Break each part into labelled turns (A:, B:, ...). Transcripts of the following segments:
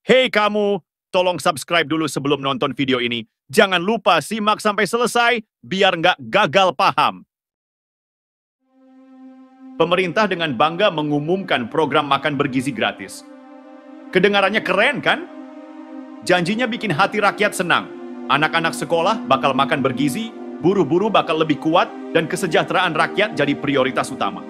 A: Hei kamu, tolong subscribe dulu sebelum nonton video ini. Jangan lupa simak sampai selesai, biar nggak gagal paham. Pemerintah dengan bangga mengumumkan program makan bergizi gratis. Kedengarannya keren kan? Janjinya bikin hati rakyat senang. Anak-anak sekolah bakal makan bergizi, buruh-buruh bakal lebih kuat, dan kesejahteraan rakyat jadi prioritas utama.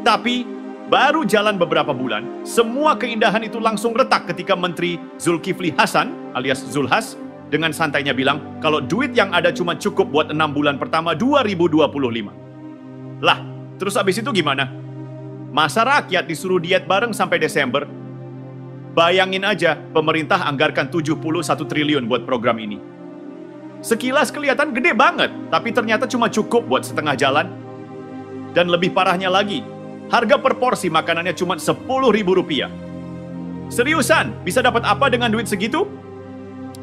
A: Tapi, baru jalan beberapa bulan, semua keindahan itu langsung retak ketika Menteri Zulkifli Hasan alias Zulhas dengan santainya bilang kalau duit yang ada cuma cukup buat 6 bulan pertama 2025. Lah, terus abis itu gimana? Masa rakyat disuruh diet bareng sampai Desember? Bayangin aja, pemerintah anggarkan 71 triliun buat program ini. Sekilas kelihatan gede banget, tapi ternyata cuma cukup buat setengah jalan. Dan lebih parahnya lagi, harga per porsi makanannya cuma Rp10.000. Seriusan, bisa dapat apa dengan duit segitu?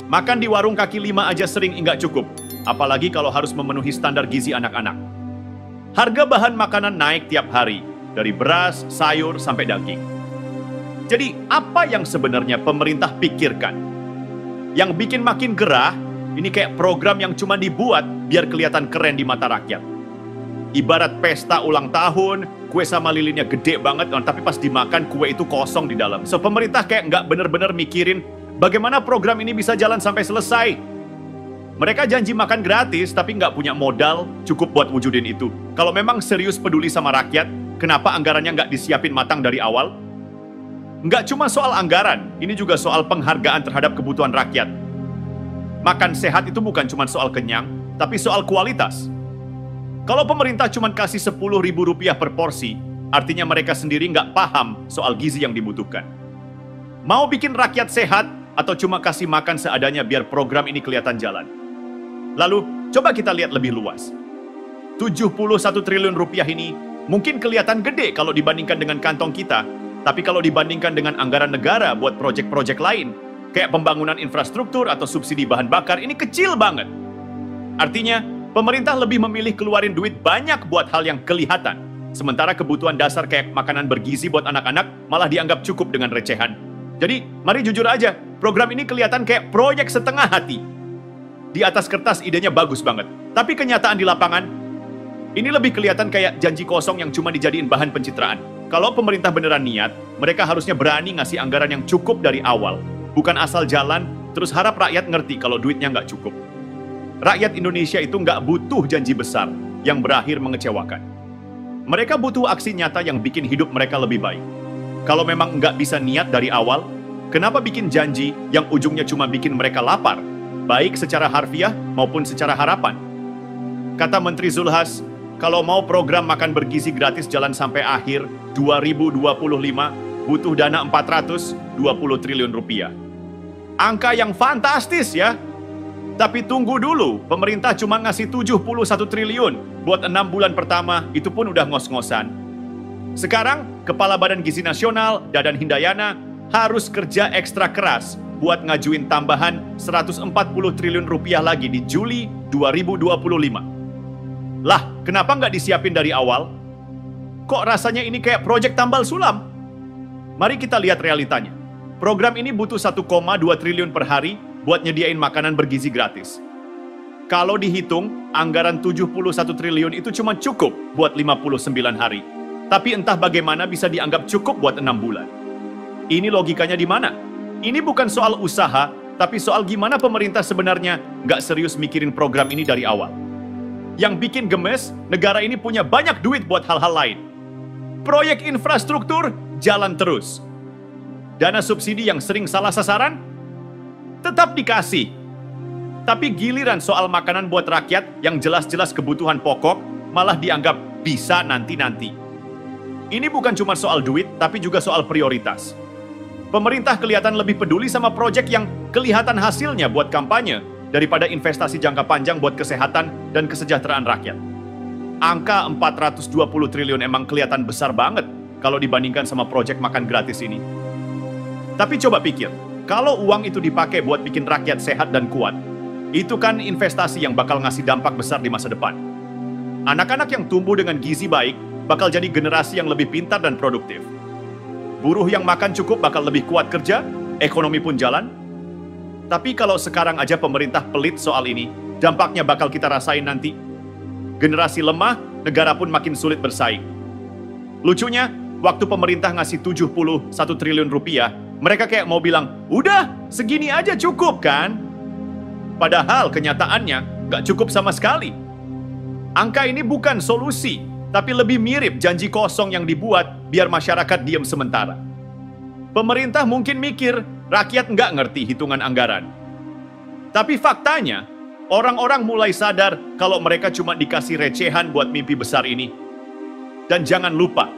A: Makan di warung kaki lima aja sering nggak cukup, apalagi kalau harus memenuhi standar gizi anak-anak. Harga bahan makanan naik tiap hari, dari beras, sayur, sampai daging. Jadi, apa yang sebenarnya pemerintah pikirkan? Yang bikin makin gerah, ini kayak program yang cuma dibuat biar kelihatan keren di mata rakyat. Ibarat pesta ulang tahun, kue sama lilinnya gede banget, tapi pas dimakan kue itu kosong di dalam. So, pemerintah kayak nggak bener-bener mikirin bagaimana program ini bisa jalan sampai selesai. Mereka janji makan gratis, tapi nggak punya modal cukup buat wujudin itu. Kalau memang serius peduli sama rakyat, kenapa anggarannya nggak disiapin matang dari awal? Nggak cuma soal anggaran, ini juga soal penghargaan terhadap kebutuhan rakyat. Makan sehat itu bukan cuma soal kenyang, tapi soal kualitas. Kalau pemerintah cuma kasih Rp10.000 per porsi, artinya mereka sendiri nggak paham soal gizi yang dibutuhkan. Mau bikin rakyat sehat, atau cuma kasih makan seadanya biar program ini kelihatan jalan? Lalu, coba kita lihat lebih luas. Rp71 triliun ini mungkin kelihatan gede kalau dibandingkan dengan kantong kita, tapi kalau dibandingkan dengan anggaran negara buat proyek-proyek lain, kayak pembangunan infrastruktur atau subsidi bahan bakar, ini kecil banget. Artinya, pemerintah lebih memilih keluarin duit banyak buat hal yang kelihatan, sementara kebutuhan dasar kayak makanan bergizi buat anak-anak malah dianggap cukup dengan recehan. Jadi, mari jujur aja, program ini kelihatan kayak proyek setengah hati. Di atas kertas idenya bagus banget, tapi kenyataan di lapangan, ini lebih kelihatan kayak janji kosong yang cuma dijadiin bahan pencitraan. Kalau pemerintah beneran niat, mereka harusnya berani ngasih anggaran yang cukup dari awal. Bukan asal jalan, terus harap rakyat ngerti kalau duitnya nggak cukup. Rakyat Indonesia itu nggak butuh janji besar yang berakhir mengecewakan. Mereka butuh aksi nyata yang bikin hidup mereka lebih baik. Kalau memang nggak bisa niat dari awal, kenapa bikin janji yang ujungnya cuma bikin mereka lapar, baik secara harfiah maupun secara harapan? Kata Menteri Zulhas, kalau mau program makan bergizi gratis jalan sampai akhir 2025, butuh dana Rp420 triliun. Angka yang fantastis ya. Tapi tunggu dulu, pemerintah cuma ngasih 71 triliun buat 6 bulan pertama, itu pun udah ngos-ngosan. Sekarang, Kepala Badan Gizi Nasional, Dadan Hindayana, harus kerja ekstra keras buat ngajuin tambahan Rp140 triliun lagi di Juli 2025. Lah, kenapa nggak disiapin dari awal? Kok rasanya ini kayak proyek tambal sulam? Mari kita lihat realitanya. Program ini butuh 1,2 triliun per hari buat nyediain makanan bergizi gratis. Kalau dihitung, anggaran 71 triliun itu cuma cukup buat 59 hari. Tapi entah bagaimana bisa dianggap cukup buat 6 bulan. Ini logikanya di mana? Ini bukan soal usaha, tapi soal gimana pemerintah sebenarnya nggak serius mikirin program ini dari awal. Yang bikin gemes, negara ini punya banyak duit buat hal-hal lain. Proyek infrastruktur jalan terus. Dana subsidi yang sering salah sasaran tetap dikasih. Tapi giliran soal makanan buat rakyat yang jelas-jelas kebutuhan pokok malah dianggap bisa nanti-nanti. Ini bukan cuma soal duit, tapi juga soal prioritas. Pemerintah kelihatan lebih peduli sama proyek yang kelihatan hasilnya buat kampanye daripada investasi jangka panjang buat kesehatan dan kesejahteraan rakyat. Angka 420 triliun emang kelihatan besar banget kalau dibandingkan sama proyek makan gratis ini. Tapi coba pikir, kalau uang itu dipakai buat bikin rakyat sehat dan kuat, itu kan investasi yang bakal ngasih dampak besar di masa depan. Anak-anak yang tumbuh dengan gizi baik bakal jadi generasi yang lebih pintar dan produktif. Buruh yang makan cukup bakal lebih kuat kerja, ekonomi pun jalan. Tapi kalau sekarang aja pemerintah pelit soal ini, dampaknya bakal kita rasain nanti. Generasi lemah, negara pun makin sulit bersaing. Lucunya, waktu pemerintah ngasih 71 triliun rupiah, mereka kayak mau bilang, udah, segini aja cukup kan? Padahal kenyataannya nggak cukup sama sekali. Angka ini bukan solusi, tapi lebih mirip janji kosong yang dibuat biar masyarakat diam sementara. Pemerintah mungkin mikir, rakyat nggak ngerti hitungan anggaran. Tapi faktanya, orang-orang mulai sadar kalau mereka cuma dikasih recehan buat mimpi besar ini. Dan jangan lupa,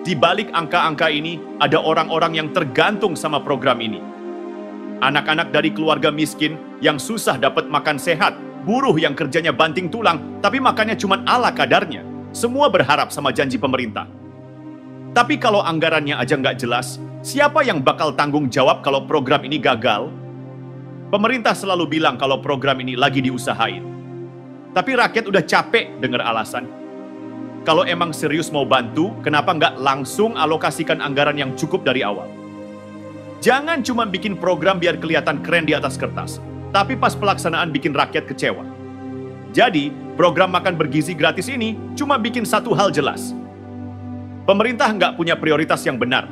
A: di balik angka-angka ini ada orang-orang yang tergantung sama program ini. Anak-anak dari keluarga miskin yang susah dapat makan sehat, buruh yang kerjanya banting tulang, tapi makannya cuma ala kadarnya. Semua berharap sama janji pemerintah. Tapi kalau anggarannya aja nggak jelas, siapa yang bakal tanggung jawab kalau program ini gagal? Pemerintah selalu bilang kalau program ini lagi diusahain. Tapi rakyat udah capek dengar alasan. Kalau emang serius mau bantu, kenapa nggak langsung alokasikan anggaran yang cukup dari awal? Jangan cuma bikin program biar kelihatan keren di atas kertas, tapi pas pelaksanaan bikin rakyat kecewa. Jadi, program makan bergizi gratis ini cuma bikin satu hal jelas. Pemerintah nggak punya prioritas yang benar.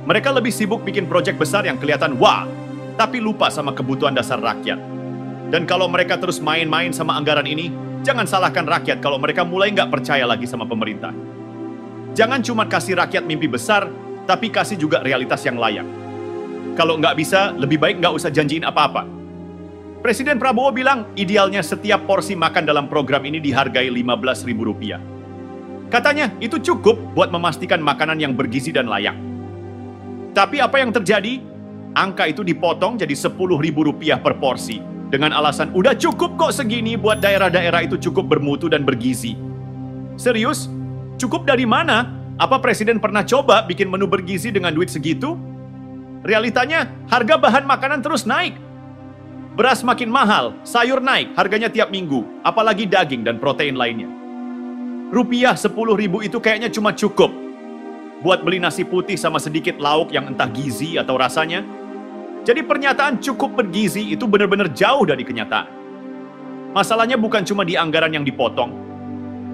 A: Mereka lebih sibuk bikin proyek besar yang kelihatan wah, tapi lupa sama kebutuhan dasar rakyat. Dan kalau mereka terus main-main sama anggaran ini, jangan salahkan rakyat kalau mereka mulai nggak percaya lagi sama pemerintah. Jangan cuma kasih rakyat mimpi besar, tapi kasih juga realitas yang layak. Kalau nggak bisa, lebih baik nggak usah janjiin apa-apa. Presiden Prabowo bilang idealnya setiap porsi makan dalam program ini dihargai Rp15.000. Katanya itu cukup buat memastikan makanan yang bergizi dan layak. Tapi apa yang terjadi? Angka itu dipotong jadi Rp10.000 per porsi. Dengan alasan udah cukup kok segini buat daerah-daerah itu cukup bermutu dan bergizi. Serius? Cukup dari mana? Apa presiden pernah coba bikin menu bergizi dengan duit segitu? Realitanya harga bahan makanan terus naik. Beras makin mahal, sayur naik, harganya tiap minggu, apalagi daging dan protein lainnya. Rupiah 10.000 itu kayaknya cuma cukup buat beli nasi putih sama sedikit lauk yang entah gizi atau rasanya. Jadi pernyataan cukup bergizi itu benar-benar jauh dari kenyataan. Masalahnya bukan cuma di anggaran yang dipotong,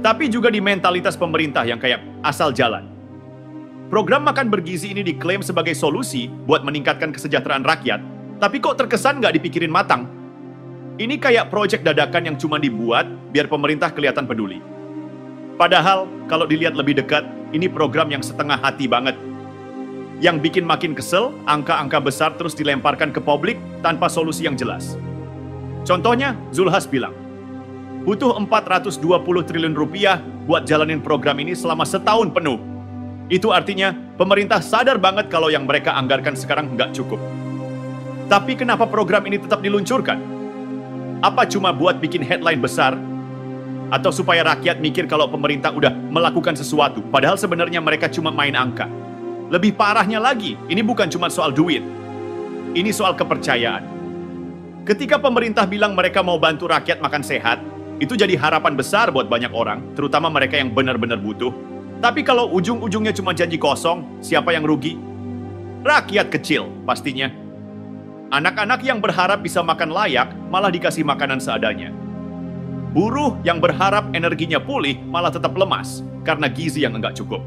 A: tapi juga di mentalitas pemerintah yang kayak asal jalan. Program makan bergizi ini diklaim sebagai solusi buat meningkatkan kesejahteraan rakyat, tapi kok terkesan nggak dipikirin matang. Ini kayak proyek dadakan yang cuma dibuat biar pemerintah kelihatan peduli. Padahal, kalau dilihat lebih dekat, ini program yang setengah hati banget. Yang bikin makin kesel, angka-angka besar terus dilemparkan ke publik tanpa solusi yang jelas. Contohnya, Zulhas bilang, butuh 420 triliun rupiah buat jalanin program ini selama setahun penuh. Itu artinya, pemerintah sadar banget kalau yang mereka anggarkan sekarang nggak cukup. Tapi kenapa program ini tetap diluncurkan? Apa cuma buat bikin headline besar? Atau supaya rakyat mikir kalau pemerintah udah melakukan sesuatu, padahal sebenarnya mereka cuma main angka. Lebih parahnya lagi, ini bukan cuma soal duit. Ini soal kepercayaan. Ketika pemerintah bilang mereka mau bantu rakyat makan sehat, itu jadi harapan besar buat banyak orang, terutama mereka yang benar-benar butuh. Tapi kalau ujung-ujungnya cuma janji kosong, siapa yang rugi? Rakyat kecil, pastinya. Anak-anak yang berharap bisa makan layak, malah dikasih makanan seadanya. Buruh yang berharap energinya pulih malah tetap lemas karena gizi yang enggak cukup.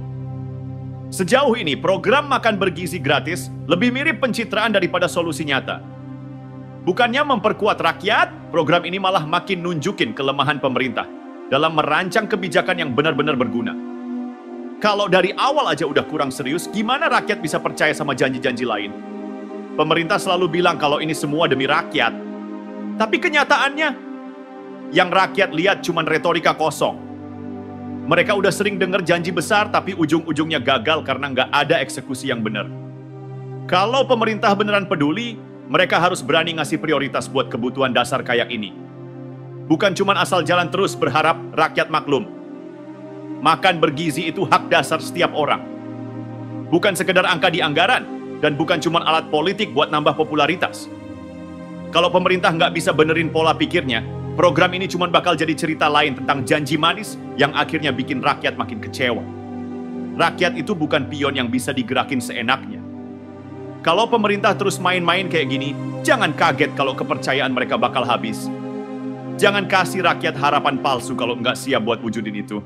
A: Sejauh ini, program makan bergizi gratis lebih mirip pencitraan daripada solusi nyata. Bukannya memperkuat rakyat, program ini malah makin nunjukin kelemahan pemerintah dalam merancang kebijakan yang benar-benar berguna. Kalau dari awal aja udah kurang serius, gimana rakyat bisa percaya sama janji-janji lain? Pemerintah selalu bilang kalau ini semua demi rakyat. Tapi kenyataannya, yang rakyat lihat cuma retorika kosong. Mereka udah sering dengar janji besar tapi ujung-ujungnya gagal karena nggak ada eksekusi yang benar. Kalau pemerintah beneran peduli, mereka harus berani ngasih prioritas buat kebutuhan dasar kayak ini. Bukan cuma asal jalan terus berharap rakyat maklum. Makan bergizi itu hak dasar setiap orang. Bukan sekedar angka di anggaran, dan bukan cuma alat politik buat nambah popularitas. Kalau pemerintah nggak bisa benerin pola pikirnya, program ini cuma bakal jadi cerita lain tentang janji manis yang akhirnya bikin rakyat makin kecewa. Rakyat itu bukan pion yang bisa digerakin seenaknya. Kalau pemerintah terus main-main kayak gini, jangan kaget kalau kepercayaan mereka bakal habis. Jangan kasih rakyat harapan palsu kalau nggak siap buat wujudin itu.